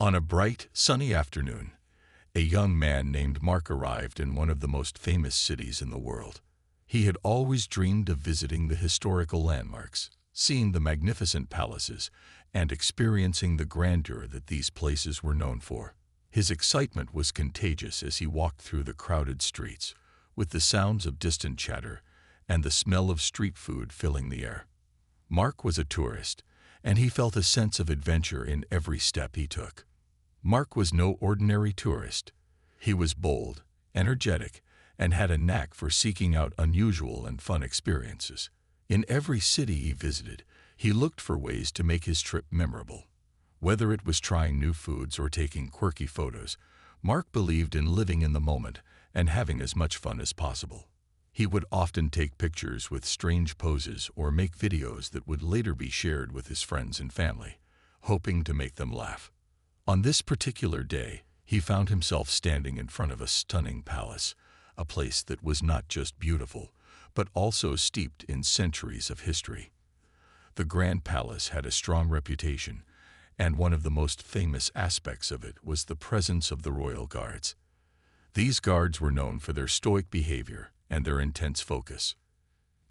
On a bright, sunny afternoon, a young man named Mark arrived in one of the most famous cities in the world. He had always dreamed of visiting the historical landmarks, seeing the magnificent palaces, and experiencing the grandeur that these places were known for. His excitement was contagious as he walked through the crowded streets, with the sounds of distant chatter and the smell of street food filling the air. Mark was a tourist, and he felt a sense of adventure in every step he took. Mark was no ordinary tourist. He was bold, energetic, and had a knack for seeking out unusual and fun experiences. In every city he visited, he looked for ways to make his trip memorable. Whether it was trying new foods or taking quirky photos, Mark believed in living in the moment and having as much fun as possible. He would often take pictures with strange poses or make videos that would later be shared with his friends and family, hoping to make them laugh. On this particular day, he found himself standing in front of a stunning palace, a place that was not just beautiful, but also steeped in centuries of history. The Grand Palace had a strong reputation, and one of the most famous aspects of it was the presence of the royal guards. These guards were known for their stoic behavior and their intense focus.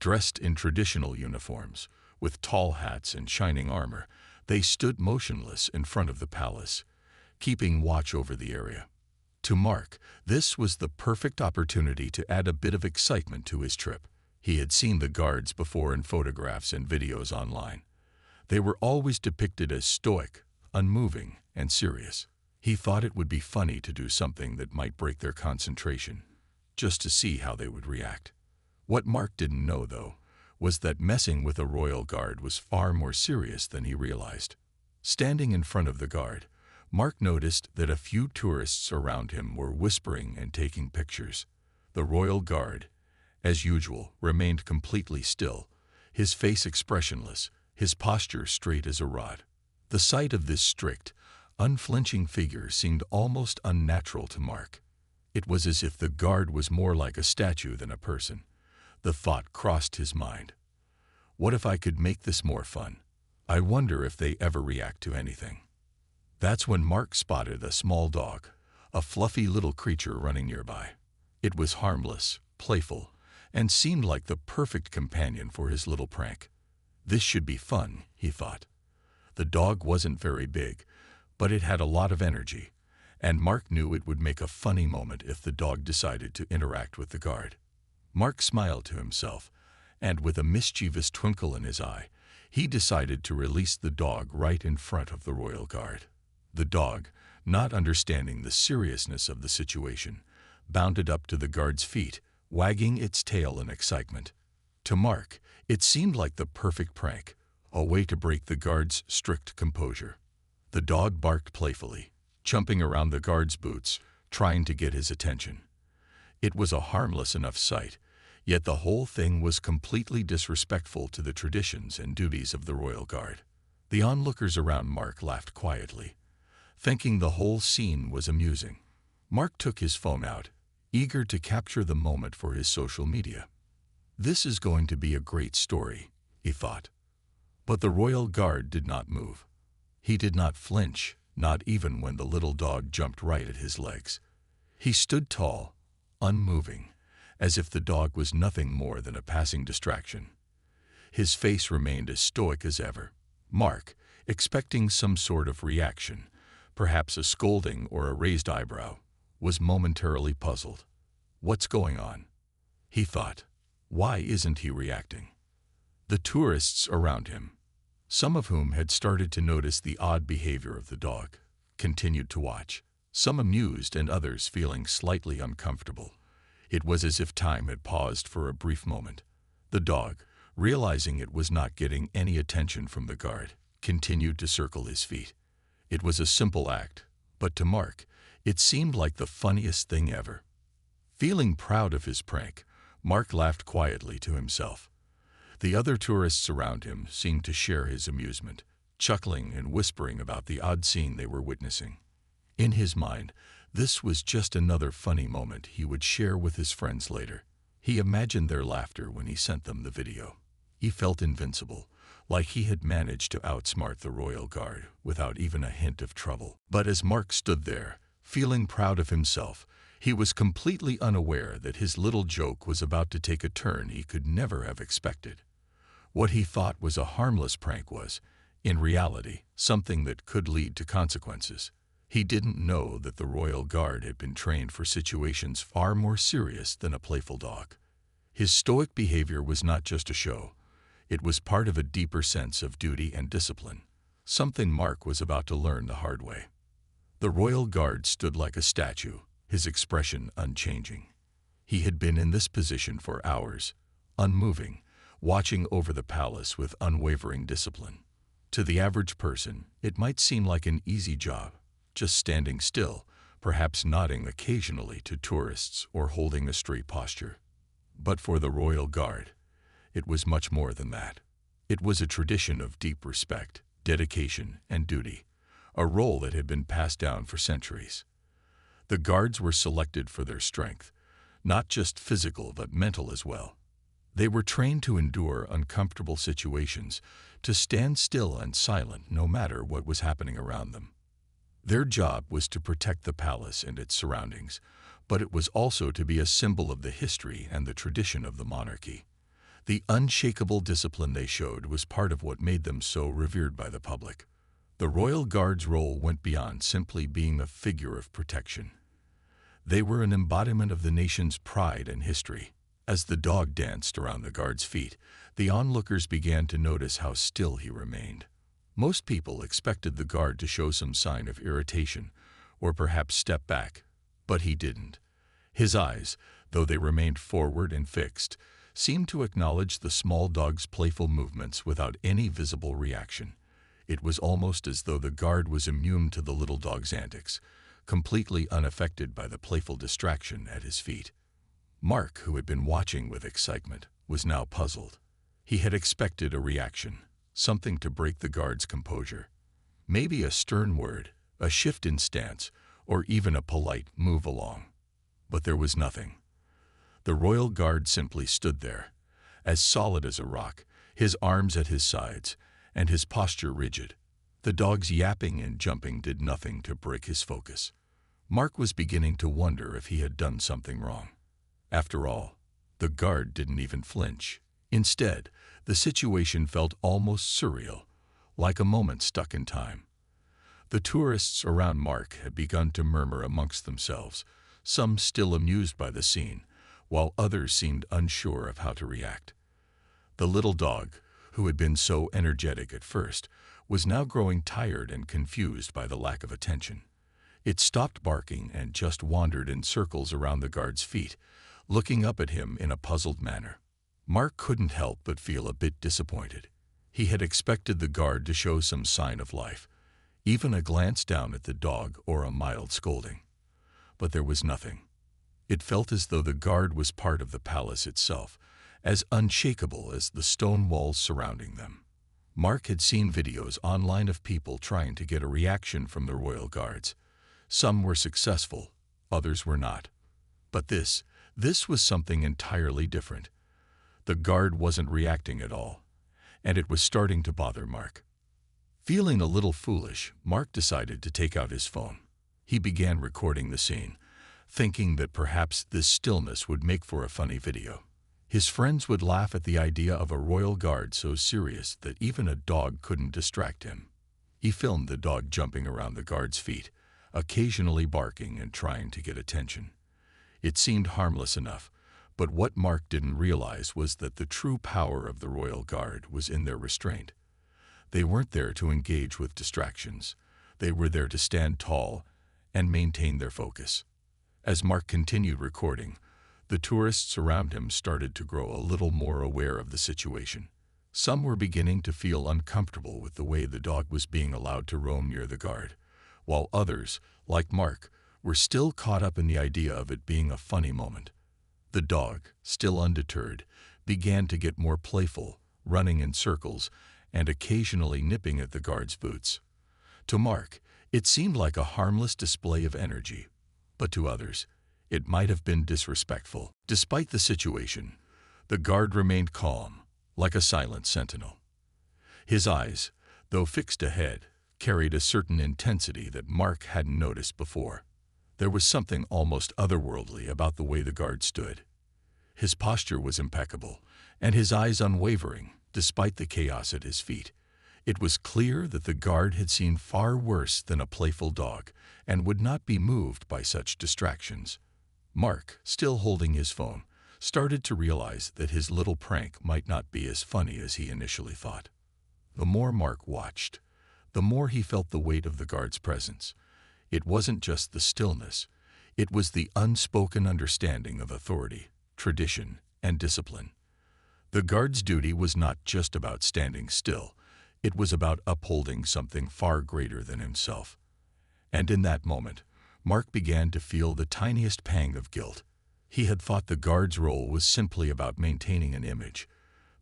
Dressed in traditional uniforms, with tall hats and shining armor, they stood motionless in front of the palace, keeping watch over the area. To Mark, this was the perfect opportunity to add a bit of excitement to his trip. He had seen the guards before in photographs and videos online. They were always depicted as stoic, unmoving, and serious. He thought it would be funny to do something that might break their concentration, just to see how they would react. What Mark didn't know, though, was that messing with a royal guard was far more serious than he realized. Standing in front of the guard, Mark noticed that a few tourists around him were whispering and taking pictures. The royal guard, as usual, remained completely still, his face expressionless, his posture straight as a rod. The sight of this strict, unflinching figure seemed almost unnatural to Mark. It was as if the guard was more like a statue than a person. The thought crossed his mind. What if I could make this more fun? I wonder if they ever react to anything. That's when Mark spotted a small dog, a fluffy little creature running nearby. It was harmless, playful, and seemed like the perfect companion for his little prank. This should be fun, he thought. The dog wasn't very big, but it had a lot of energy, and Mark knew it would make a funny moment if the dog decided to interact with the guard. Mark smiled to himself, and with a mischievous twinkle in his eye, he decided to release the dog right in front of the royal guard. The dog, not understanding the seriousness of the situation, bounded up to the guard's feet, wagging its tail in excitement. To Mark, it seemed like the perfect prank, a way to break the guard's strict composure. The dog barked playfully, jumping around the guard's boots, trying to get his attention. It was a harmless enough sight, yet the whole thing was completely disrespectful to the traditions and duties of the royal guard. The onlookers around Mark laughed quietly, thinking the whole scene was amusing. Mark took his phone out, eager to capture the moment for his social media. This is going to be a great story, he thought. But the royal guard did not move. He did not flinch, not even when the little dog jumped right at his legs. He stood tall, unmoving, as if the dog was nothing more than a passing distraction. His face remained as stoic as ever. Mark, expecting some sort of reaction, perhaps a scolding or a raised eyebrow, was momentarily puzzled. What's going on? He thought. Why isn't he reacting? The tourists around him, some of whom had started to notice the odd behavior of the dog, continued to watch, some amused and others feeling slightly uncomfortable. It was as if time had paused for a brief moment. The dog, realizing it was not getting any attention from the guard, continued to circle his feet. It was a simple act, but to Mark, it seemed like the funniest thing ever. Feeling proud of his prank, Mark laughed quietly to himself. The other tourists around him seemed to share his amusement, chuckling and whispering about the odd scene they were witnessing. In his mind, this was just another funny moment he would share with his friends later. He imagined their laughter when he sent them the video. He felt invincible, like he had managed to outsmart the royal guard without even a hint of trouble. But as Mark stood there, feeling proud of himself, he was completely unaware that his little joke was about to take a turn he could never have expected. What he thought was a harmless prank was, in reality, something that could lead to consequences. He didn't know that the royal guard had been trained for situations far more serious than a playful dog. His stoic behavior was not just a show. It was part of a deeper sense of duty and discipline, something Mark was about to learn the hard way. The royal guard stood like a statue, his expression unchanging. He had been in this position for hours, unmoving, watching over the palace with unwavering discipline. To the average person, it might seem like an easy job, just standing still, perhaps nodding occasionally to tourists or holding a straight posture. But for the royal guard, it was much more than that. It was a tradition of deep respect, dedication, and duty, a role that had been passed down for centuries. The guards were selected for their strength, not just physical but mental as well. They were trained to endure uncomfortable situations, to stand still and silent no matter what was happening around them. Their job was to protect the palace and its surroundings, but it was also to be a symbol of the history and the tradition of the monarchy. The unshakable discipline they showed was part of what made them so revered by the public. The royal guard's role went beyond simply being a figure of protection. They were an embodiment of the nation's pride and history. As the dog danced around the guard's feet, the onlookers began to notice how still he remained. Most people expected the guard to show some sign of irritation, or perhaps step back, but he didn't. His eyes, though they remained forward and fixed, seemed to acknowledge the small dog's playful movements without any visible reaction. It was almost as though the guard was immune to the little dog's antics, completely unaffected by the playful distraction at his feet. Mark, who had been watching with excitement, was now puzzled. He had expected a reaction, something to break the guard's composure. Maybe a stern word, a shift in stance, or even a polite move along. But there was nothing. The royal guard simply stood there, as solid as a rock, his arms at his sides, and his posture rigid. The dog's yapping and jumping did nothing to break his focus. Mark was beginning to wonder if he had done something wrong. After all, the guard didn't even flinch. Instead, the situation felt almost surreal, like a moment stuck in time. The tourists around Mark had begun to murmur amongst themselves, some still amused by the scene, while others seemed unsure of how to react. The little dog, who had been so energetic at first, was now growing tired and confused by the lack of attention. It stopped barking and just wandered in circles around the guard's feet, looking up at him in a puzzled manner. Mark couldn't help but feel a bit disappointed. He had expected the guard to show some sign of life, even a glance down at the dog or a mild scolding. But there was nothing. It felt as though the guard was part of the palace itself, as unshakable as the stone walls surrounding them. Mark had seen videos online of people trying to get a reaction from the royal guards. Some were successful, others were not. But this was something entirely different. The guard wasn't reacting at all, and it was starting to bother Mark. Feeling a little foolish, Mark decided to take out his phone. He began recording the scene, thinking that perhaps this stillness would make for a funny video. His friends would laugh at the idea of a royal guard so serious that even a dog couldn't distract him. He filmed the dog jumping around the guard's feet, occasionally barking and trying to get attention. It seemed harmless enough, but what Mark didn't realize was that the true power of the royal guard was in their restraint. They weren't there to engage with distractions. They were there to stand tall and maintain their focus. As Mark continued recording, the tourists around him started to grow a little more aware of the situation. Some were beginning to feel uncomfortable with the way the dog was being allowed to roam near the guard, while others, like Mark, were still caught up in the idea of it being a funny moment. The dog, still undeterred, began to get more playful, running in circles and occasionally nipping at the guard's boots. To Mark, it seemed like a harmless display of energy, but to others, it might have been disrespectful. Despite the situation, the guard remained calm, like a silent sentinel. His eyes, though fixed ahead, carried a certain intensity that Mark hadn't noticed before. There was something almost otherworldly about the way the guard stood. His posture was impeccable, and his eyes unwavering, despite the chaos at his feet. It was clear that the guard had seen far worse than a playful dog, and would not be moved by such distractions. Mark, still holding his phone, started to realize that his little prank might not be as funny as he initially thought. The more Mark watched, the more he felt the weight of the guard's presence. It wasn't just the stillness, it was the unspoken understanding of authority, tradition, and discipline. The guard's duty was not just about standing still, it was about upholding something far greater than himself. And in that moment, Mark began to feel the tiniest pang of guilt. He had thought the guard's role was simply about maintaining an image,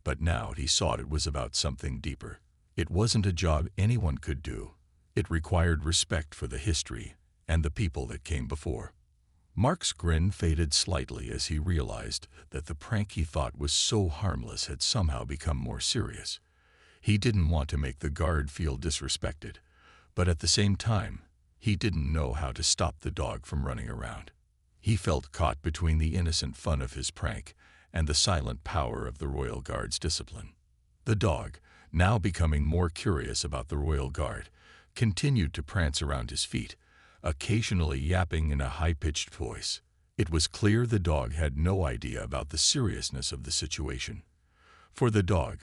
but now he saw it was about something deeper. It wasn't a job anyone could do. It required respect for the history and the people that came before. Mark's grin faded slightly as he realized that the prank he thought was so harmless had somehow become more serious. He didn't want to make the guard feel disrespected, but at the same time, he didn't know how to stop the dog from running around. He felt caught between the innocent fun of his prank and the silent power of the Royal Guard's discipline. The dog, now becoming more curious about the Royal Guard, continued to prance around his feet, occasionally yapping in a high-pitched voice. It was clear the dog had no idea about the seriousness of the situation. For the dog,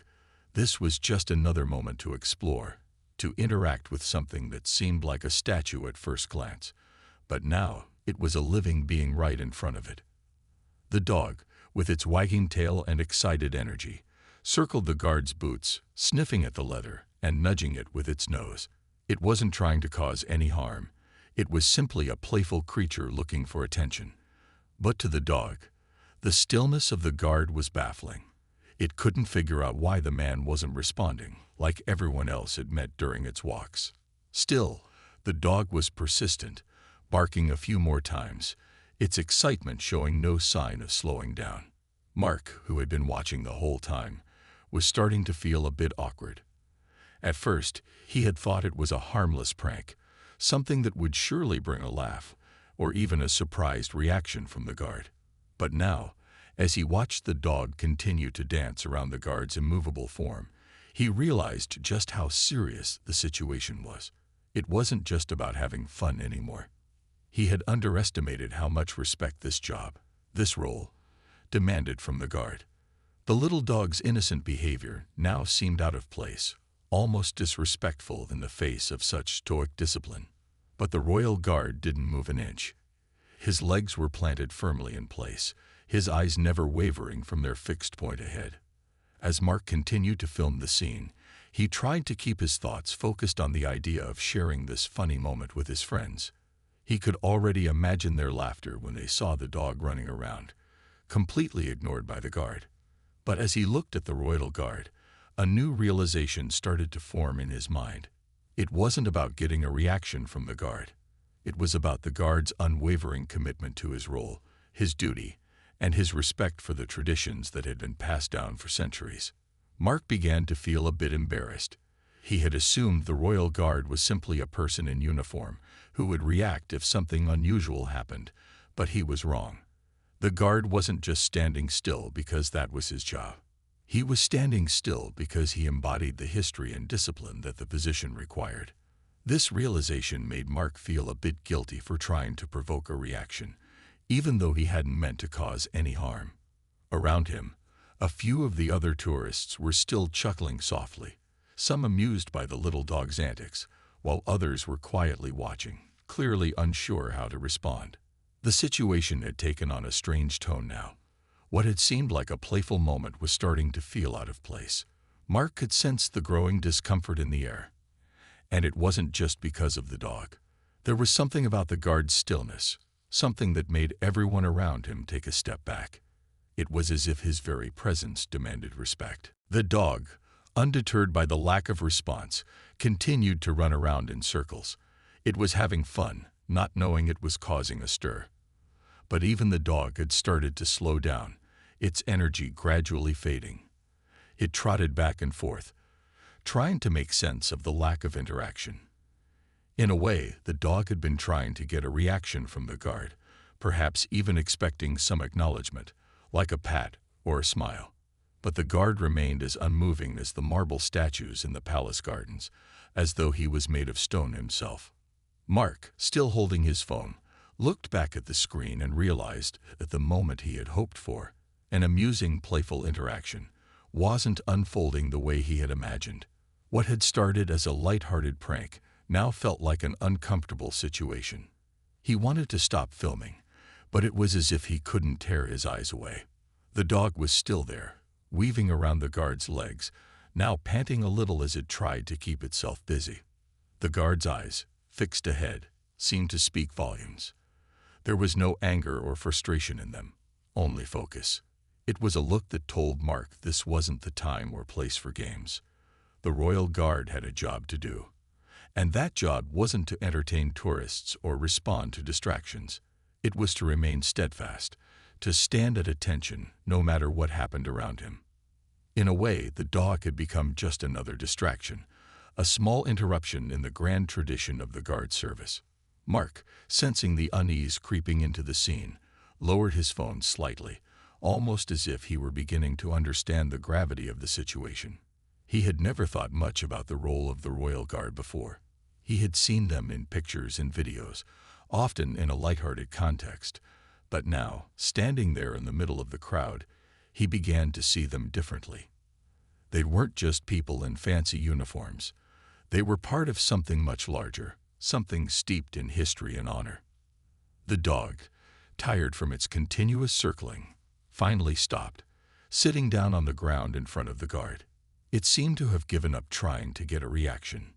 this was just another moment to explore, to interact with something that seemed like a statue at first glance, but now it was a living being right in front of it. The dog, with its wagging tail and excited energy, circled the guard's boots, sniffing at the leather and nudging it with its nose. It wasn't trying to cause any harm. It was simply a playful creature looking for attention. But to the dog, the stillness of the guard was baffling. It couldn't figure out why the man wasn't responding, like everyone else it met during its walks. Still, the dog was persistent, barking a few more times, its excitement showing no sign of slowing down. Mark, who had been watching the whole time, was starting to feel a bit awkward. At first, he had thought it was a harmless prank, something that would surely bring a laugh, or even a surprised reaction from the guard. But now, as he watched the dog continue to dance around the guard's immovable form, he realized just how serious the situation was. It wasn't just about having fun anymore. He had underestimated how much respect this job, this role, demanded from the guard. The little dog's innocent behavior now seemed out of place, almost disrespectful in the face of such stoic discipline. But the Royal Guard didn't move an inch. His legs were planted firmly in place, his eyes never wavering from their fixed point ahead. As Mark continued to film the scene, he tried to keep his thoughts focused on the idea of sharing this funny moment with his friends. He could already imagine their laughter when they saw the dog running around, completely ignored by the guard. But as he looked at the Royal Guard, a new realization started to form in his mind. It wasn't about getting a reaction from the guard. It was about the guard's unwavering commitment to his role, his duty, and his respect for the traditions that had been passed down for centuries. Mark began to feel a bit embarrassed. He had assumed the Royal Guard was simply a person in uniform who would react if something unusual happened, but he was wrong. The guard wasn't just standing still because that was his job. He was standing still because he embodied the history and discipline that the position required. This realization made Mark feel a bit guilty for trying to provoke a reaction, even though he hadn't meant to cause any harm. Around him, a few of the other tourists were still chuckling softly, some amused by the little dog's antics, while others were quietly watching, clearly unsure how to respond. The situation had taken on a strange tone now. What had seemed like a playful moment was starting to feel out of place. Mark could sense the growing discomfort in the air. And it wasn't just because of the dog. There was something about the guard's stillness, something that made everyone around him take a step back. It was as if his very presence demanded respect. The dog, undeterred by the lack of response, continued to run around in circles. It was having fun, not knowing it was causing a stir. But even the dog had started to slow down, its energy gradually fading. It trotted back and forth, trying to make sense of the lack of interaction. In a way, the dog had been trying to get a reaction from the guard, perhaps even expecting some acknowledgement, like a pat or a smile. But the guard remained as unmoving as the marble statues in the palace gardens, as though he was made of stone himself. Mark, still holding his phone, looked back at the screen and realized that the moment he had hoped for, an amusing, playful interaction, wasn't unfolding the way he had imagined. What had started as a light-hearted prank now felt like an uncomfortable situation. He wanted to stop filming, but it was as if he couldn't tear his eyes away. The dog was still there, weaving around the guard's legs, now panting a little as it tried to keep itself busy. The guard's eyes, fixed ahead, seemed to speak volumes. There was no anger or frustration in them, only focus. It was a look that told Mark this wasn't the time or place for games. The royal guard had a job to do. And that job wasn't to entertain tourists or respond to distractions. It was to remain steadfast, to stand at attention no matter what happened around him. In a way, the dog had become just another distraction, a small interruption in the grand tradition of the guard service. Mark, sensing the unease creeping into the scene, lowered his phone slightly, almost as if he were beginning to understand the gravity of the situation. He had never thought much about the role of the royal guard before. He had seen them in pictures and videos, often in a lighthearted context, but now, standing there in the middle of the crowd, he began to see them differently. They weren't just people in fancy uniforms. They were part of something much larger, something steeped in history and honor. The dog, tired from its continuous circling, finally stopped, sitting down on the ground in front of the guard. It seemed to have given up trying to get a reaction.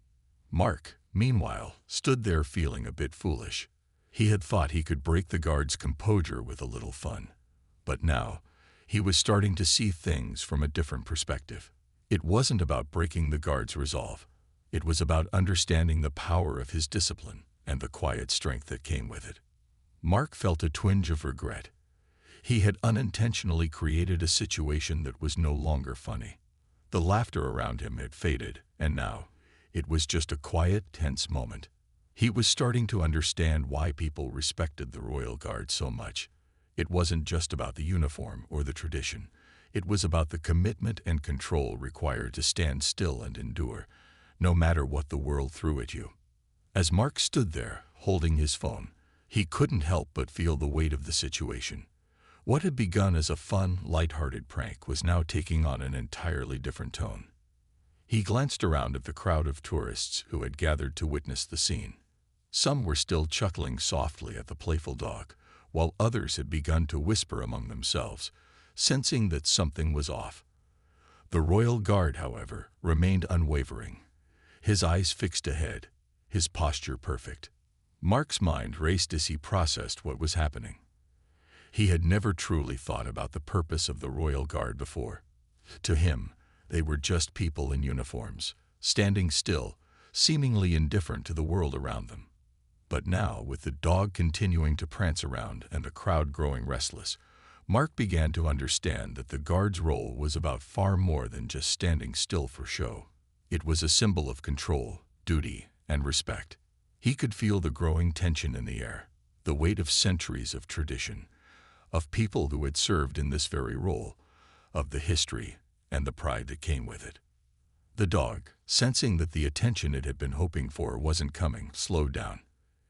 Mark, meanwhile, stood there feeling a bit foolish. He had thought he could break the guard's composure with a little fun. But now, he was starting to see things from a different perspective. It wasn't about breaking the guard's resolve. It was about understanding the power of his discipline and the quiet strength that came with it. Mark felt a twinge of regret. He had unintentionally created a situation that was no longer funny. The laughter around him had faded, and now, it was just a quiet, tense moment. He was starting to understand why people respected the royal guard so much. It wasn't just about the uniform or the tradition. It was about the commitment and control required to stand still and endure, no matter what the world threw at you. As Mark stood there, holding his phone, he couldn't help but feel the weight of the situation. What had begun as a fun, light-hearted prank was now taking on an entirely different tone. He glanced around at the crowd of tourists who had gathered to witness the scene. Some were still chuckling softly at the playful dog, while others had begun to whisper among themselves, sensing that something was off. The royal guard, however, remained unwavering, his eyes fixed ahead, his posture perfect. Mark's mind raced as he processed what was happening. He had never truly thought about the purpose of the royal guard before. To him, they were just people in uniforms, standing still, seemingly indifferent to the world around them. But now, with the dog continuing to prance around and the crowd growing restless, Mark began to understand that the guard's role was about far more than just standing still for show. It was a symbol of control, duty, and respect. He could feel the growing tension in the air, the weight of centuries of tradition, of people who had served in this very role, of the history and the pride that came with it. The dog, sensing that the attention it had been hoping for wasn't coming, slowed down.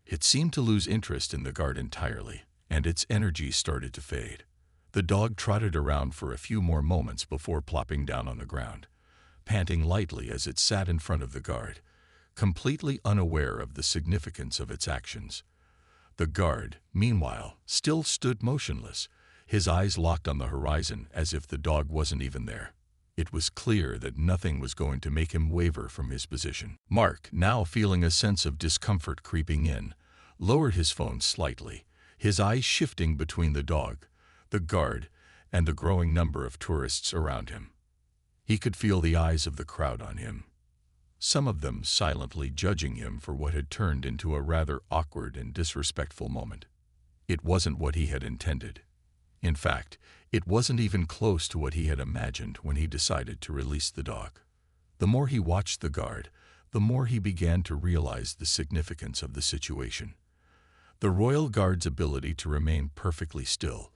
It seemed to lose interest in the guard entirely, and its energy started to fade. The dog trotted around for a few more moments before plopping down on the ground, panting lightly as it sat in front of the guard, completely unaware of the significance of its actions. The guard, meanwhile, still stood motionless, his eyes locked on the horizon as if the dog wasn't even there. It was clear that nothing was going to make him waver from his position. Mark, now feeling a sense of discomfort creeping in, lowered his phone slightly, his eyes shifting between the dog, the guard, and the growing number of tourists around him. He could feel the eyes of the crowd on him, some of them silently judging him for what had turned into a rather awkward and disrespectful moment. It wasn't what he had intended. In fact, it wasn't even close to what he had imagined when he decided to release the dog. The more he watched the guard, the more he began to realize the significance of the situation. The royal guard's ability to remain perfectly still,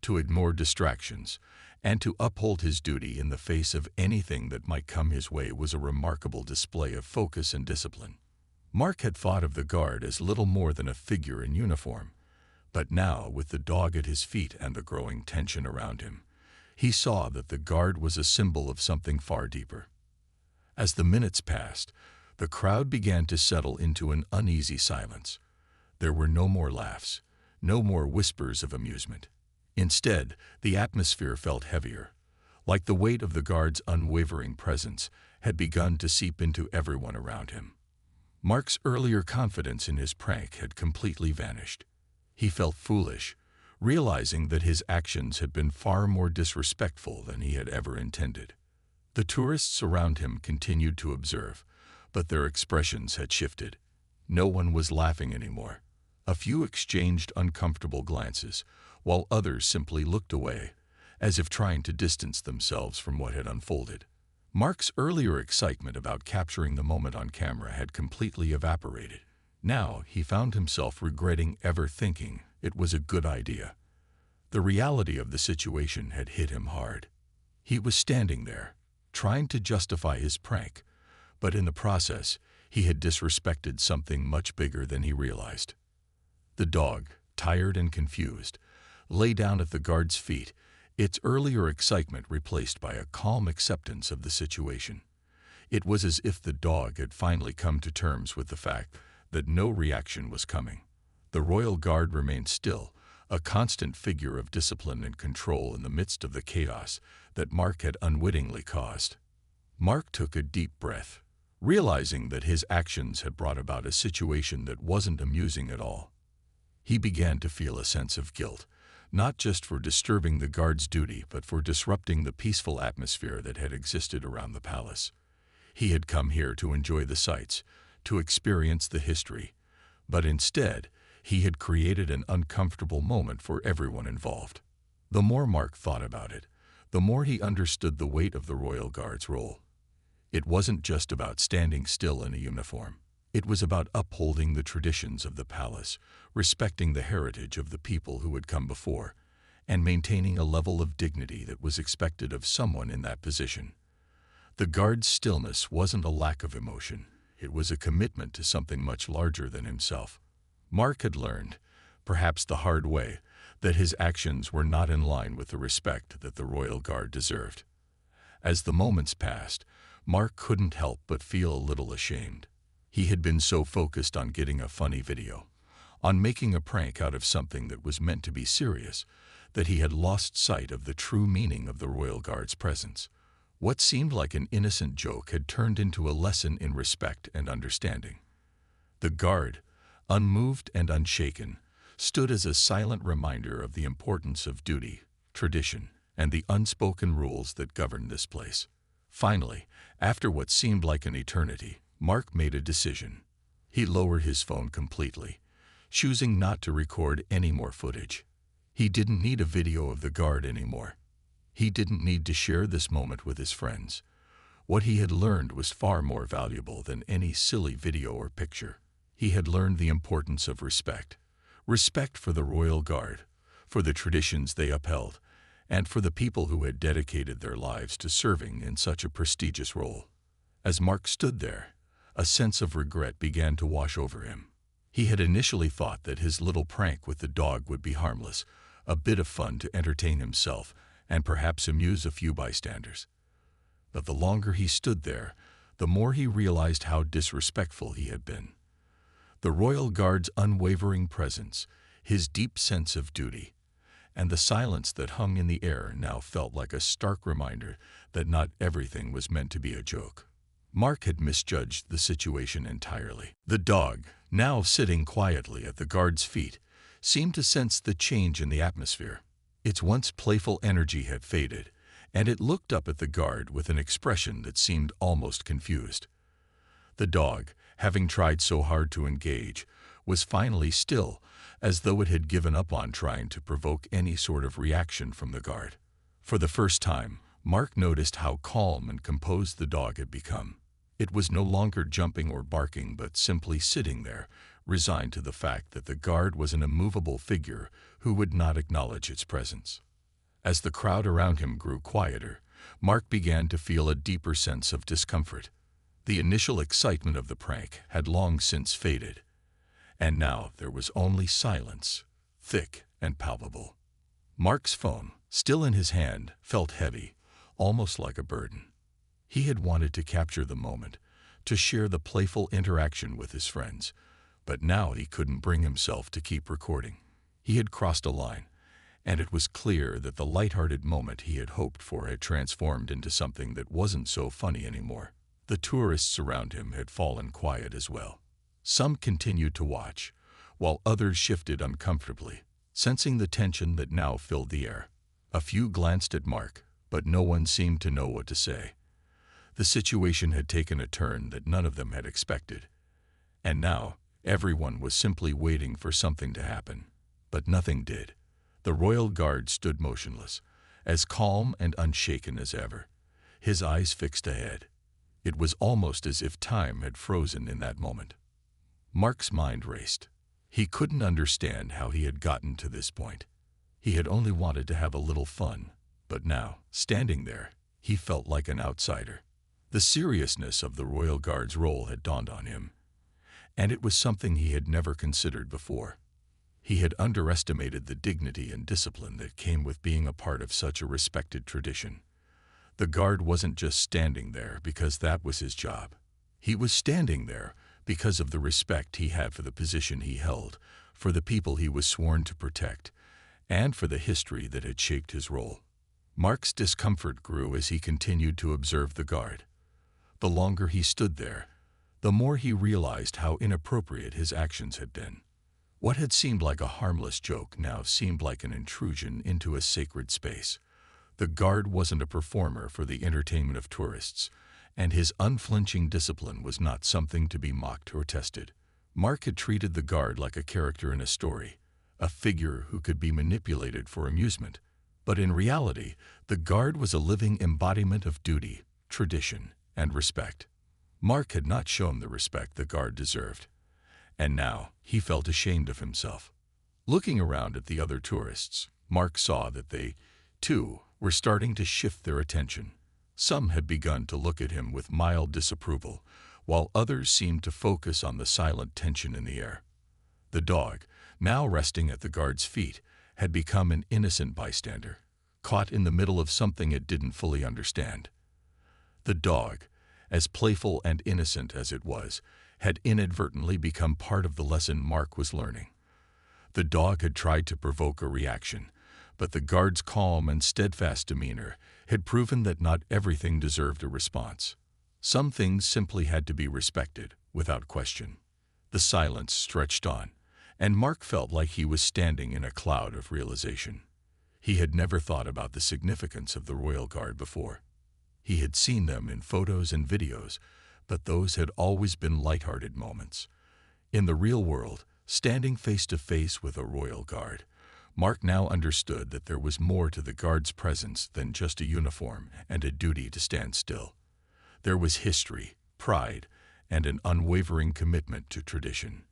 to ignore distractions, and to uphold his duty in the face of anything that might come his way was a remarkable display of focus and discipline. Mark had thought of the guard as little more than a figure in uniform, but now, with the dog at his feet and the growing tension around him, he saw that the guard was a symbol of something far deeper. As the minutes passed, the crowd began to settle into an uneasy silence. There were no more laughs, no more whispers of amusement. Instead, the atmosphere felt heavier, like the weight of the guard's unwavering presence had begun to seep into everyone around him. Mark's earlier confidence in his prank had completely vanished. He felt foolish, realizing that his actions had been far more disrespectful than he had ever intended. The tourists around him continued to observe, but their expressions had shifted. No one was laughing anymore. A few exchanged uncomfortable glances, while others simply looked away, as if trying to distance themselves from what had unfolded. Mark's earlier excitement about capturing the moment on camera had completely evaporated. Now he found himself regretting ever thinking it was a good idea. The reality of the situation had hit him hard. He was standing there, trying to justify his prank, but in the process, he had disrespected something much bigger than he realized. The dog, tired and confused, lay down at the guard's feet, its earlier excitement replaced by a calm acceptance of the situation. It was as if the dog had finally come to terms with the fact that no reaction was coming. The royal guard remained still, a constant figure of discipline and control in the midst of the chaos that Mark had unwittingly caused. Mark took a deep breath, realizing that his actions had brought about a situation that wasn't amusing at all. He began to feel a sense of guilt, not just for disturbing the guard's duty, but for disrupting the peaceful atmosphere that had existed around the palace. He had come here to enjoy the sights, to experience the history, but instead, he had created an uncomfortable moment for everyone involved. The more Mark thought about it, the more he understood the weight of the royal guard's role. It wasn't just about standing still in a uniform. It was about upholding the traditions of the palace, respecting the heritage of the people who had come before, and maintaining a level of dignity that was expected of someone in that position. The guard's stillness wasn't a lack of emotion. It was a commitment to something much larger than himself. Mark had learned, perhaps the hard way, that his actions were not in line with the respect that the royal guard deserved. As the moments passed, Mark couldn't help but feel a little ashamed. He had been so focused on getting a funny video, on making a prank out of something that was meant to be serious, that he had lost sight of the true meaning of the royal guard's presence. What seemed like an innocent joke had turned into a lesson in respect and understanding. The guard, unmoved and unshaken, stood as a silent reminder of the importance of duty, tradition, and the unspoken rules that governed this place. Finally, after what seemed like an eternity, Mark made a decision. He lowered his phone completely, choosing not to record any more footage. He didn't need a video of the guard anymore. He didn't need to share this moment with his friends. What he had learned was far more valuable than any silly video or picture. He had learned the importance of respect. Respect for the royal guard, for the traditions they upheld, and for the people who had dedicated their lives to serving in such a prestigious role. As Mark stood there, a sense of regret began to wash over him. He had initially thought that his little prank with the dog would be harmless, a bit of fun to entertain himself and perhaps amuse a few bystanders. But the longer he stood there, the more he realized how disrespectful he had been. The royal guard's unwavering presence, his deep sense of duty, and the silence that hung in the air now felt like a stark reminder that not everything was meant to be a joke. Mark had misjudged the situation entirely. The dog, now sitting quietly at the guard's feet, seemed to sense the change in the atmosphere. Its once playful energy had faded, and it looked up at the guard with an expression that seemed almost confused. The dog, having tried so hard to engage, was finally still, as though it had given up on trying to provoke any sort of reaction from the guard. For the first time, Mark noticed how calm and composed the dog had become. It was no longer jumping or barking, but simply sitting there, resigned to the fact that the guard was an immovable figure who would not acknowledge its presence. As the crowd around him grew quieter, Mark began to feel a deeper sense of discomfort. The initial excitement of the prank had long since faded, and now there was only silence, thick and palpable. Mark's phone, still in his hand, felt heavy, almost like a burden. He had wanted to capture the moment, to share the playful interaction with his friends, but now he couldn't bring himself to keep recording. He had crossed a line, and it was clear that the lighthearted moment he had hoped for had transformed into something that wasn't so funny anymore. The tourists around him had fallen quiet as well. Some continued to watch, while others shifted uncomfortably, sensing the tension that now filled the air. A few glanced at Mark, but no one seemed to know what to say. The situation had taken a turn that none of them had expected, and now everyone was simply waiting for something to happen. But nothing did. The royal guard stood motionless, as calm and unshaken as ever, his eyes fixed ahead. It was almost as if time had frozen in that moment. Mark's mind raced. He couldn't understand how he had gotten to this point. He had only wanted to have a little fun, but now, standing there, he felt like an outsider. The seriousness of the royal guard's role had dawned on him, and it was something he had never considered before. He had underestimated the dignity and discipline that came with being a part of such a respected tradition. The guard wasn't just standing there because that was his job. He was standing there because of the respect he had for the position he held, for the people he was sworn to protect, and for the history that had shaped his role. Mark's discomfort grew as he continued to observe the guard. The longer he stood there, the more he realized how inappropriate his actions had been. What had seemed like a harmless joke now seemed like an intrusion into a sacred space. The guard wasn't a performer for the entertainment of tourists, and his unflinching discipline was not something to be mocked or tested. Mark had treated the guard like a character in a story, a figure who could be manipulated for amusement. But in reality, the guard was a living embodiment of duty, tradition, and respect. Mark had not shown the respect the guard deserved, and now he felt ashamed of himself. Looking around at the other tourists, Mark saw that they, too, were starting to shift their attention. Some had begun to look at him with mild disapproval, while others seemed to focus on the silent tension in the air. The dog, now resting at the guard's feet, had become an innocent bystander, caught in the middle of something it didn't fully understand. The dog, as playful and innocent as it was, had inadvertently become part of the lesson Mark was learning. The dog had tried to provoke a reaction, but the guard's calm and steadfast demeanor had proven that not everything deserved a response. Some things simply had to be respected, without question. The silence stretched on, and Mark felt like he was standing in a cloud of realization. He had never thought about the significance of the Royal Guard before. He had seen them in photos and videos, but those had always been lighthearted moments. In the real world, standing face to face with a Royal Guard, Mark now understood that there was more to the guard's presence than just a uniform and a duty to stand still. There was history, pride, and an unwavering commitment to tradition.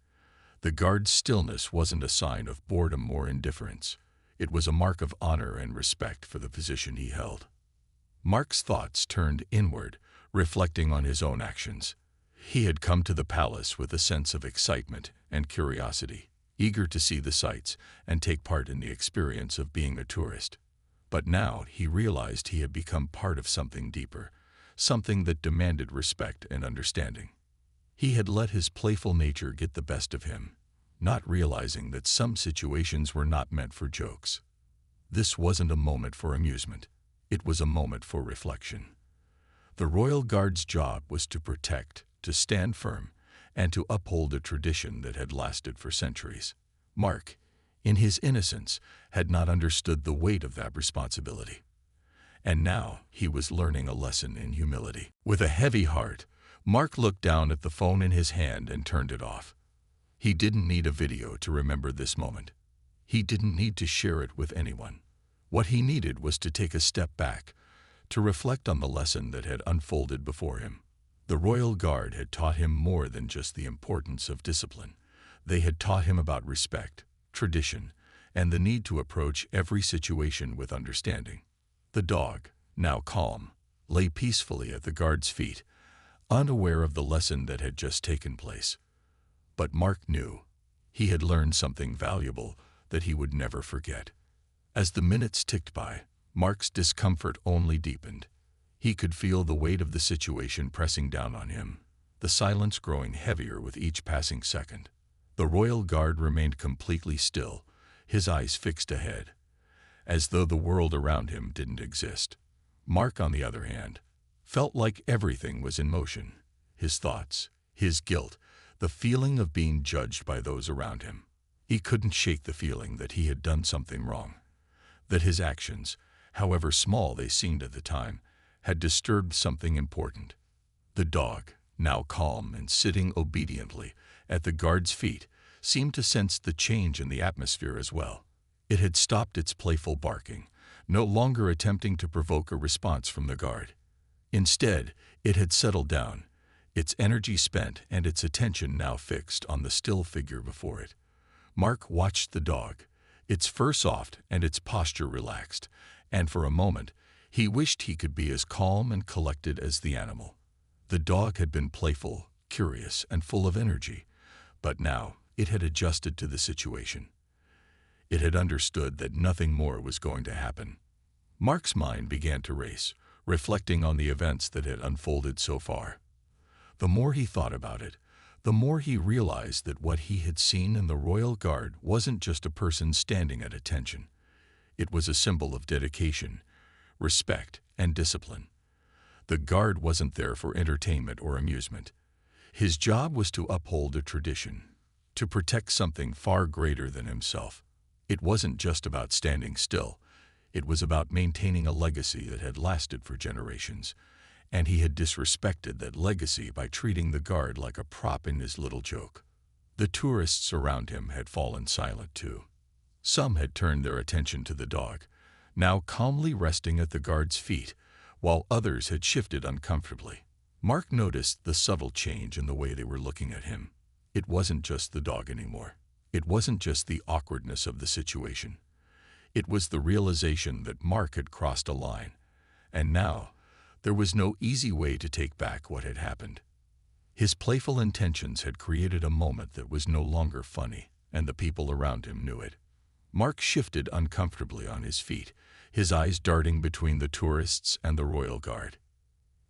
The guard's stillness wasn't a sign of boredom or indifference. It was a mark of honor and respect for the position he held. Mark's thoughts turned inward, reflecting on his own actions. He had come to the palace with a sense of excitement and curiosity, eager to see the sights and take part in the experience of being a tourist. But now he realized he had become part of something deeper, something that demanded respect and understanding. He had let his playful nature get the best of him, not realizing that some situations were not meant for jokes. This wasn't a moment for amusement. It was a moment for reflection. The Royal Guard's job was to protect, to stand firm, and to uphold a tradition that had lasted for centuries. Mark, in his innocence, had not understood the weight of that responsibility. And now he was learning a lesson in humility. With a heavy heart, Mark looked down at the phone in his hand and turned it off. He didn't need a video to remember this moment. He didn't need to share it with anyone. What he needed was to take a step back, to reflect on the lesson that had unfolded before him. The royal guard had taught him more than just the importance of discipline. They had taught him about respect, tradition, and the need to approach every situation with understanding. The dog, now calm, lay peacefully at the guard's feet, unaware of the lesson that had just taken place. But Mark knew he had learned something valuable that he would never forget. As the minutes ticked by, Mark's discomfort only deepened. He could feel the weight of the situation pressing down on him, the silence growing heavier with each passing second. The royal guard remained completely still, his eyes fixed ahead, as though the world around him didn't exist. Mark, on the other hand, felt like everything was in motion. His thoughts, his guilt, the feeling of being judged by those around him. He couldn't shake the feeling that he had done something wrong, that his actions, however small they seemed at the time, had disturbed something important. The dog, now calm and sitting obediently at the guard's feet, seemed to sense the change in the atmosphere as well. It had stopped its playful barking, no longer attempting to provoke a response from the guard. Instead, it had settled down, its energy spent and its attention now fixed on the still figure before it. Mark watched the dog, its fur soft and its posture relaxed, and for a moment he wished he could be as calm and collected as the animal. The dog had been playful, curious, and full of energy, but now it had adjusted to the situation. It had understood that nothing more was going to happen. Mark's mind began to race, reflecting on the events that had unfolded so far. The more he thought about it, the more he realized that what he had seen in the royal guard wasn't just a person standing at attention. It was a symbol of dedication, respect, and discipline. The guard wasn't there for entertainment or amusement. His job was to uphold a tradition, to protect something far greater than himself. It wasn't just about standing still. It was about maintaining a legacy that had lasted for generations, and he had disrespected that legacy by treating the guard like a prop in his little joke. The tourists around him had fallen silent too. Some had turned their attention to the dog, now calmly resting at the guard's feet, while others had shifted uncomfortably. Mark noticed the subtle change in the way they were looking at him. It wasn't just the dog anymore. It wasn't just the awkwardness of the situation. It was the realization that Mark had crossed a line, and now there was no easy way to take back what had happened. His playful intentions had created a moment that was no longer funny, and the people around him knew it. Mark shifted uncomfortably on his feet, his eyes darting between the tourists and the royal guard.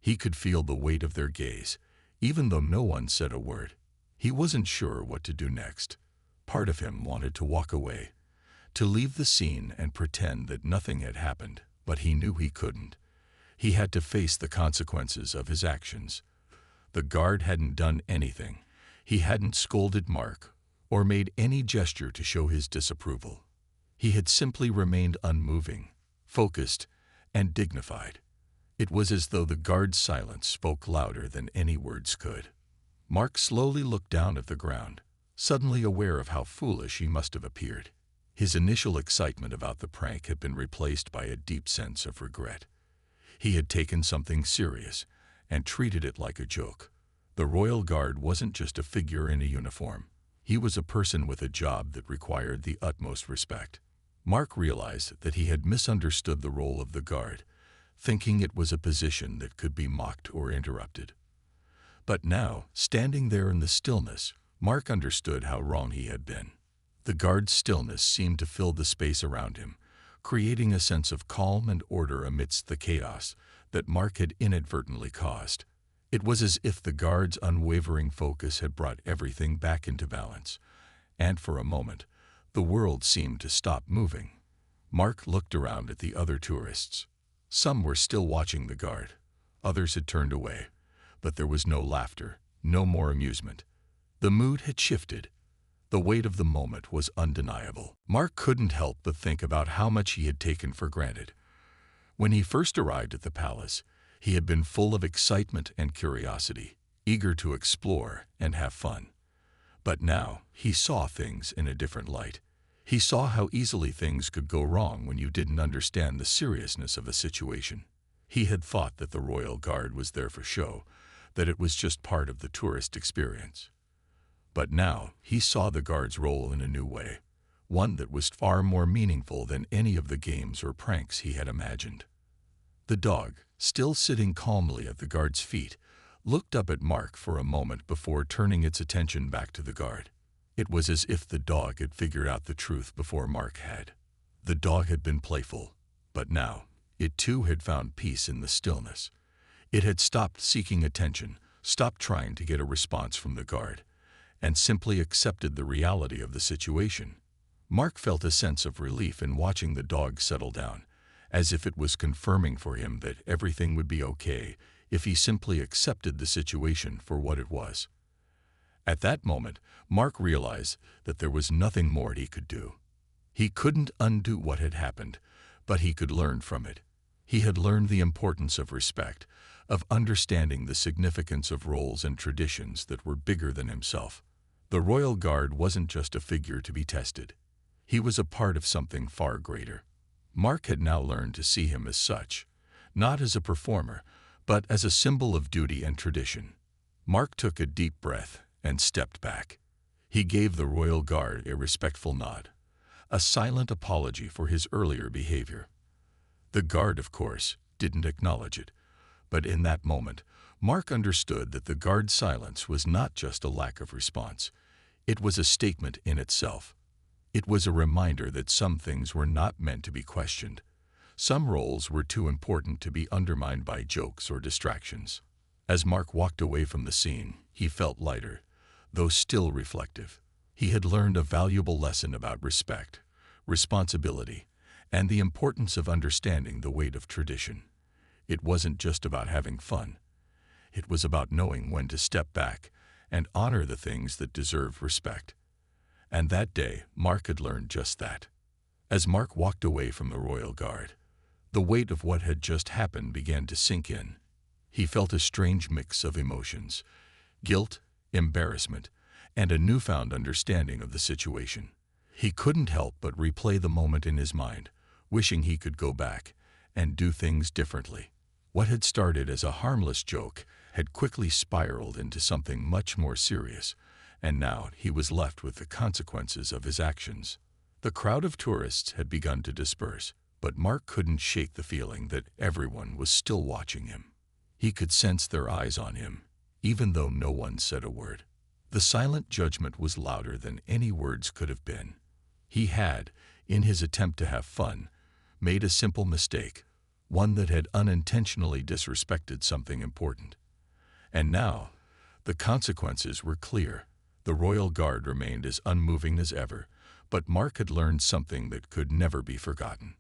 He could feel the weight of their gaze, even though no one said a word. He wasn't sure what to do next. Part of him wanted to walk away, to leave the scene and pretend that nothing had happened, but he knew he couldn't. He had to face the consequences of his actions. The guard hadn't done anything. He hadn't scolded Mark or made any gesture to show his disapproval. He had simply remained unmoving, focused, and dignified. It was as though the guard's silence spoke louder than any words could. Mark slowly looked down at the ground, suddenly aware of how foolish he must have appeared. His initial excitement about the prank had been replaced by a deep sense of regret. He had taken something serious and treated it like a joke. The royal guard wasn't just a figure in a uniform. He was a person with a job that required the utmost respect. Mark realized that he had misunderstood the role of the guard, thinking it was a position that could be mocked or interrupted. But now, standing there in the stillness, Mark understood how wrong he had been. The guard's stillness seemed to fill the space around him, creating a sense of calm and order amidst the chaos that Mark had inadvertently caused. It was as if the guard's unwavering focus had brought everything back into balance, and for a moment, the world seemed to stop moving. Mark looked around at the other tourists. Some were still watching the guard. Others had turned away, but there was no laughter, no more amusement. The mood had shifted. The weight of the moment was undeniable. Mark couldn't help but think about how much he had taken for granted. When he first arrived at the palace, he had been full of excitement and curiosity, eager to explore and have fun. But now he saw things in a different light. He saw how easily things could go wrong when you didn't understand the seriousness of a situation. He had thought that the Royal Guard was there for show, that it was just part of the tourist experience. But now he saw the Guard's role in a new way, one that was far more meaningful than any of the games or pranks he had imagined. The dog, still sitting calmly at the Guard's feet, looked up at Mark for a moment before turning its attention back to the Guard. It was as if the dog had figured out the truth before Mark had. The dog had been playful, but now it too had found peace in the stillness. It had stopped seeking attention, stopped trying to get a response from the Guard, and simply accepted the reality of the situation. Mark felt a sense of relief in watching the dog settle down, as if it was confirming for him that everything would be okay if he simply accepted the situation for what it was. At that moment, Mark realized that there was nothing more he could do. He couldn't undo what had happened, but he could learn from it. He had learned the importance of respect, of understanding the significance of roles and traditions that were bigger than himself. The Royal Guard wasn't just a figure to be tested. He was a part of something far greater. Mark had now learned to see him as such, not as a performer, but as a symbol of duty and tradition. Mark took a deep breath and stepped back. He gave the Royal Guard a respectful nod, a silent apology for his earlier behavior. The Guard, of course, didn't acknowledge it, but in that moment, Mark understood that the Guard's silence was not just a lack of response. It was a statement in itself. It was a reminder that some things were not meant to be questioned. Some roles were too important to be undermined by jokes or distractions. As Mark walked away from the scene, he felt lighter, though still reflective. He had learned a valuable lesson about respect, responsibility, and the importance of understanding the weight of tradition. It wasn't just about having fun. It was about knowing when to step back and honor the things that deserve respect. And that day, Mark had learned just that. As Mark walked away from the Royal Guard, the weight of what had just happened began to sink in. He felt a strange mix of emotions: guilt, embarrassment, and a newfound understanding of the situation. He couldn't help but replay the moment in his mind, wishing he could go back and do things differently. What had started as a harmless joke had quickly spiraled into something much more serious, and now he was left with the consequences of his actions. The crowd of tourists had begun to disperse, but Mark couldn't shake the feeling that everyone was still watching him. He could sense their eyes on him, even though no one said a word. The silent judgment was louder than any words could have been. He had, in his attempt to have fun, made a simple mistake, one that had unintentionally disrespected something important. And now, the consequences were clear. The Royal Guard remained as unmoving as ever, but Mark had learned something that could never be forgotten.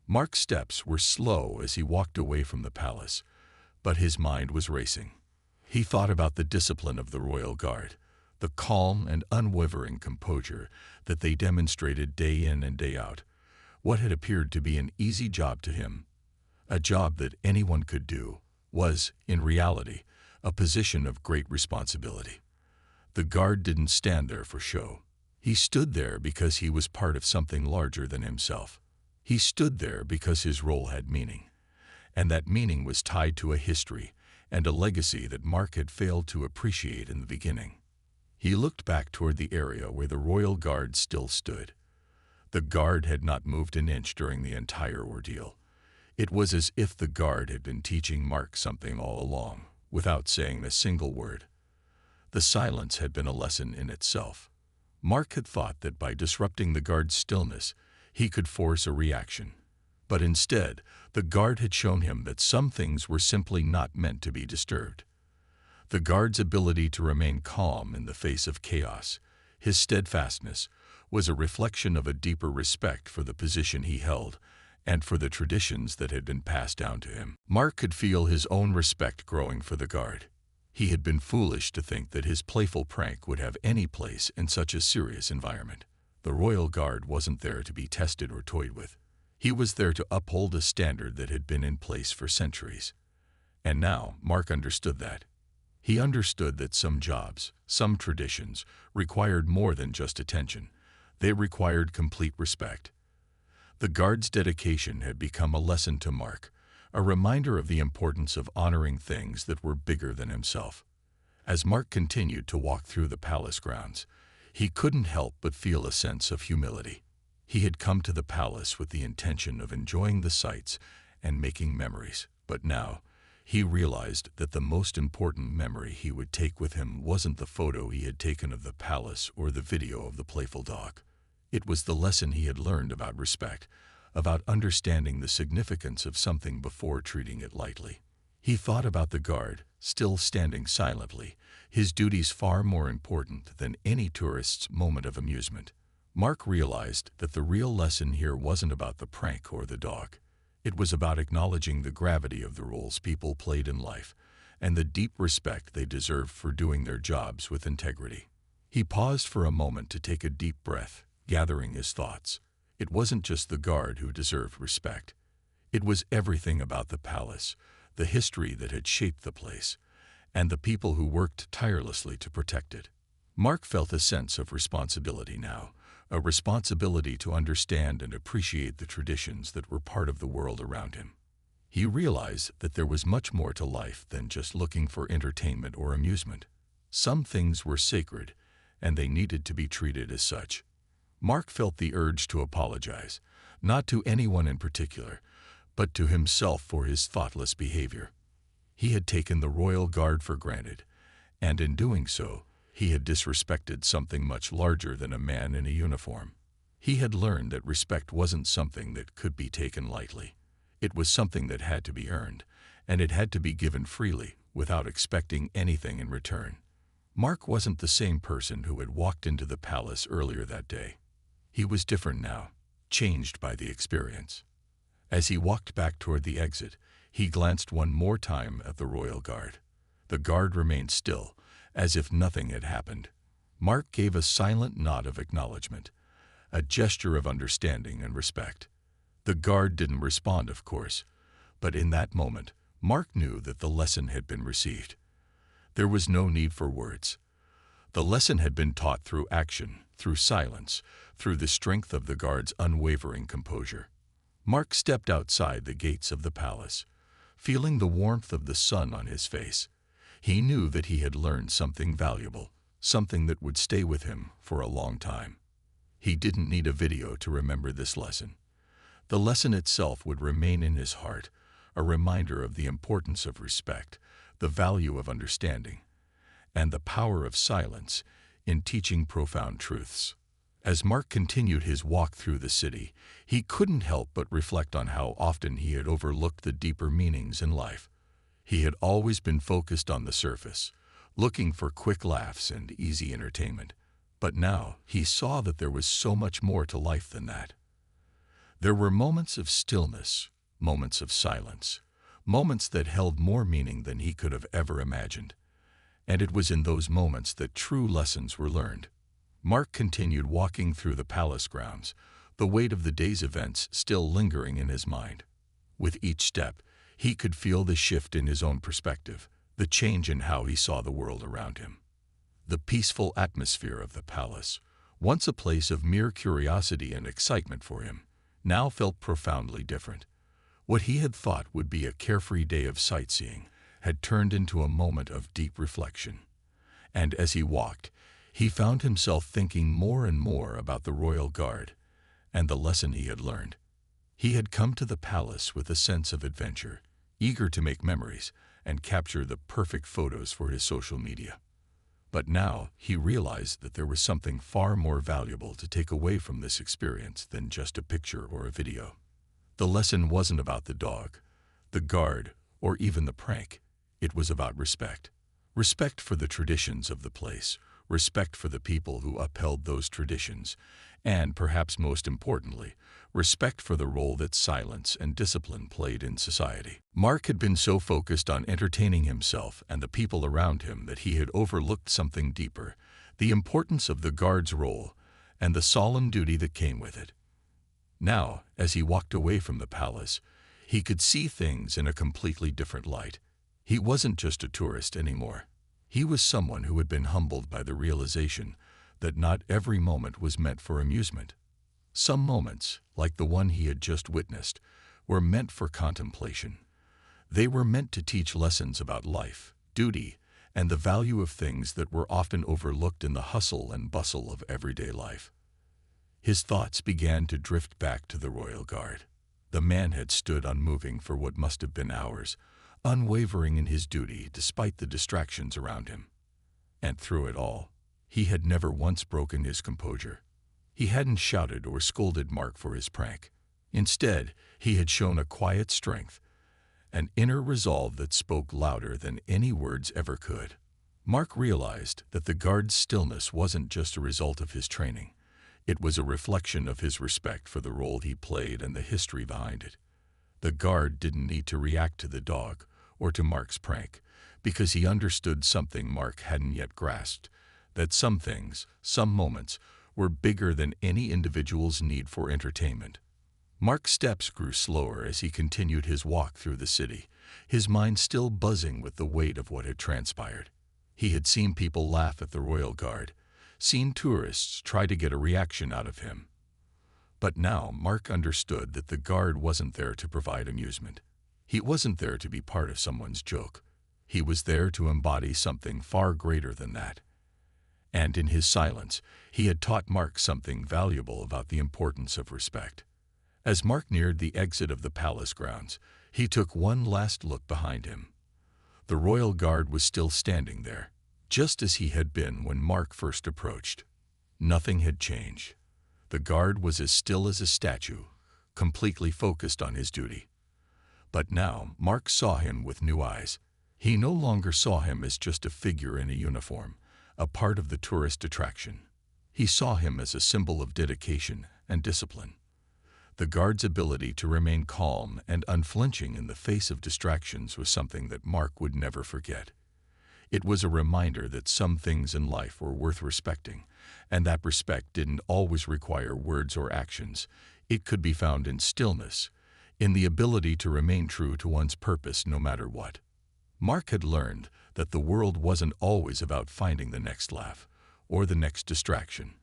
Mark's steps were slow as he walked away from the palace, but his mind was racing. He thought about the discipline of the Royal Guard, the calm and unwavering composure that they demonstrated day in and day out. What had appeared to be an easy job to him, a job that anyone could do, was, in reality, a position of great responsibility. The Guard didn't stand there for show. He stood there because he was part of something larger than himself. He stood there because his role had meaning, and that meaning was tied to a history and a legacy that Mark had failed to appreciate in the beginning. He looked back toward the area where the Royal Guard still stood. The Guard had not moved an inch during the entire ordeal. It was as if the Guard had been teaching Mark something all along, without saying a single word. The silence had been a lesson in itself. Mark had thought that by disrupting the Guard's stillness, he could force a reaction. But instead, the Guard had shown him that some things were simply not meant to be disturbed. The Guard's ability to remain calm in the face of chaos, his steadfastness, was a reflection of a deeper respect for the position he held and for the traditions that had been passed down to him. Mark could feel his own respect growing for the Guard. He had been foolish to think that his playful prank would have any place in such a serious environment. The Royal Guard wasn't there to be tested or toyed with. He was there to uphold a standard that had been in place for centuries. And now Mark understood that. He understood that some jobs, some traditions, required more than just attention. They required complete respect. The Guard's dedication had become a lesson to Mark, a reminder of the importance of honoring things that were bigger than himself. As Mark continued to walk through the palace grounds, he couldn't help but feel a sense of humility. He had come to the palace with the intention of enjoying the sights and making memories, but now he realized that the most important memory he would take with him wasn't the photo he had taken of the palace or the video of the playful dog. It was the lesson he had learned about respect, about understanding the significance of something before treating it lightly. He thought about the guard, still standing silently, his duties far more important than any tourist's moment of amusement. Mark realized that the real lesson here wasn't about the prank or the dog. It was about acknowledging the gravity of the roles people played in life and the deep respect they deserved for doing their jobs with integrity. He paused for a moment to take a deep breath, gathering his thoughts. It wasn't just the guard who deserved respect. It was everything about the palace, the history that had shaped the place, and the people who worked tirelessly to protect it. Mark felt a sense of responsibility now, a responsibility to understand and appreciate the traditions that were part of the world around him. He realized that there was much more to life than just looking for entertainment or amusement. Some things were sacred, and they needed to be treated as such. Mark felt the urge to apologize, not to anyone in particular, but to himself for his thoughtless behavior. He had taken the royal guard for granted, and in doing so, he had disrespected something much larger than a man in a uniform. He had learned that respect wasn't something that could be taken lightly. It was something that had to be earned, and it had to be given freely, without expecting anything in return. Mark wasn't the same person who had walked into the palace earlier that day. He was different now, changed by the experience. As he walked back toward the exit, he glanced one more time at the royal guard. The guard remained still, as if nothing had happened. Mark gave a silent nod of acknowledgement, a gesture of understanding and respect. The guard didn't respond, of course, but in that moment, Mark knew that the lesson had been received. There was no need for words. The lesson had been taught through action, through silence, through the strength of the guard's unwavering composure. Mark stepped outside the gates of the palace, feeling the warmth of the sun on his face. He knew that he had learned something valuable, something that would stay with him for a long time. He didn't need a video to remember this lesson. The lesson itself would remain in his heart, a reminder of the importance of respect, the value of understanding, and the power of silence in teaching profound truths. As Mark continued his walk through the city, he couldn't help but reflect on how often he had overlooked the deeper meanings in life. He had always been focused on the surface, looking for quick laughs and easy entertainment. But now he saw that there was so much more to life than that. There were moments of stillness, moments of silence, moments that held more meaning than he could have ever imagined. And it was in those moments that true lessons were learned. Mark continued walking through the palace grounds, the weight of the day's events still lingering in his mind. With each step, he could feel the shift in his own perspective, the change in how he saw the world around him. The peaceful atmosphere of the palace, once a place of mere curiosity and excitement for him, now felt profoundly different. What he had thought would be a carefree day of sightseeing had turned into a moment of deep reflection. And as he walked, he found himself thinking more and more about the royal guard and the lesson he had learned. He had come to the palace with a sense of adventure, eager to make memories and capture the perfect photos for his social media. But now he realized that there was something far more valuable to take away from this experience than just a picture or a video. The lesson wasn't about the dog, the guard, or even the prank. It was about respect. Respect for the traditions of the place, respect for the people who upheld those traditions, and, perhaps most importantly, respect for the role that silence and discipline played in society. Mark had been so focused on entertaining himself and the people around him that he had overlooked something deeper, the importance of the guard's role and the solemn duty that came with it. Now, as he walked away from the palace, he could see things in a completely different light. He wasn't just a tourist anymore. He was someone who had been humbled by the realization that not every moment was meant for amusement. Some moments, like the one he had just witnessed, were meant for contemplation, They were meant to teach lessons about life, duty, and the value of things that were often overlooked in the hustle and bustle of everyday life. His thoughts began to drift back to the royal guard. The man had stood unmoving for what must have been hours, unwavering in his duty despite the distractions around him. And through it all, he had never once broken his composure. He hadn't shouted or scolded Mark for his prank. Instead, he had shown a quiet strength, an inner resolve that spoke louder than any words ever could. Mark realized that the guard's stillness wasn't just a result of his training. It was a reflection of his respect for the role he played and the history behind it. The guard didn't need to react to the dog or to Mark's prank, because he understood something Mark hadn't yet grasped, that some things, some moments, were bigger than any individual's need for entertainment. Mark's steps grew slower as he continued his walk through the city, his mind still buzzing with the weight of what had transpired. He had seen people laugh at the royal guard, seen tourists try to get a reaction out of him. But now Mark understood that the guard wasn't there to provide amusement. He wasn't there to be part of someone's joke. He was there to embody something far greater than that. And in his silence, he had taught Mark something valuable about the importance of respect. As Mark neared the exit of the palace grounds, he took one last look behind him. The royal guard was still standing there, just as he had been when Mark first approached. Nothing had changed. The guard was as still as a statue, completely focused on his duty. But now Mark saw him with new eyes. He no longer saw him as just a figure in a uniform, a part of the tourist attraction. He saw him as a symbol of dedication and discipline. The guard's ability to remain calm and unflinching in the face of distractions was something that Mark would never forget. It was a reminder that some things in life were worth respecting, and that respect didn't always require words or actions. It could be found in stillness, in the ability to remain true to one's purpose no matter what. Mark had learned that the world wasn't always about finding the next laugh or the next distraction.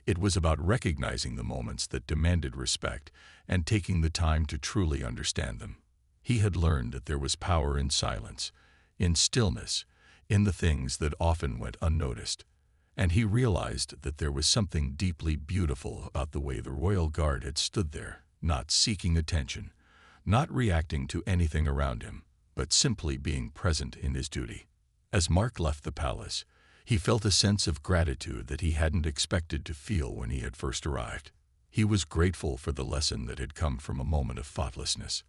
It was about recognizing the moments that demanded respect and taking the time to truly understand them. He had learned that there was power in silence, in stillness, in the things that often went unnoticed. And he realized that there was something deeply beautiful about the way the royal guard had stood there, not seeking attention, not reacting to anything around him, but simply being present in his duty. As Mark left the palace, he felt a sense of gratitude that he hadn't expected to feel when he had first arrived. He was grateful for the lesson that had come from a moment of thoughtlessness.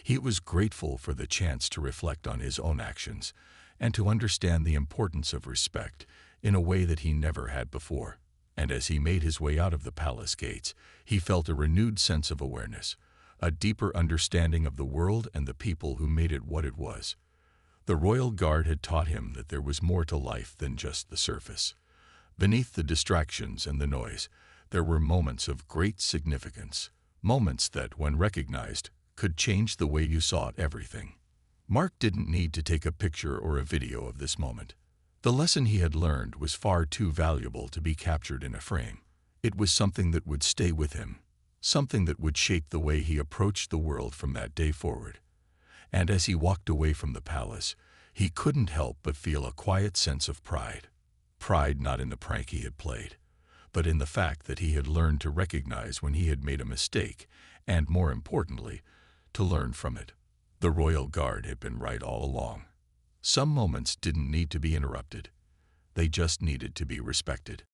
He was grateful for the chance to reflect on his own actions and to understand the importance of respect in a way that he never had before. And as he made his way out of the palace gates, he felt a renewed sense of awareness, a deeper understanding of the world and the people who made it what it was. The royal guard had taught him that there was more to life than just the surface. Beneath the distractions and the noise, there were moments of great significance, moments that, when recognized, could change the way you saw everything. Mark didn't need to take a picture or a video of this moment. The lesson he had learned was far too valuable to be captured in a frame. It was something that would stay with him, something that would shape the way he approached the world from that day forward. And as he walked away from the palace, he couldn't help but feel a quiet sense of pride. Pride not in the prank he had played, but in the fact that he had learned to recognize when he had made a mistake, and more importantly, to learn from it. The royal guard had been right all along. Some moments didn't need to be interrupted. They just needed to be respected.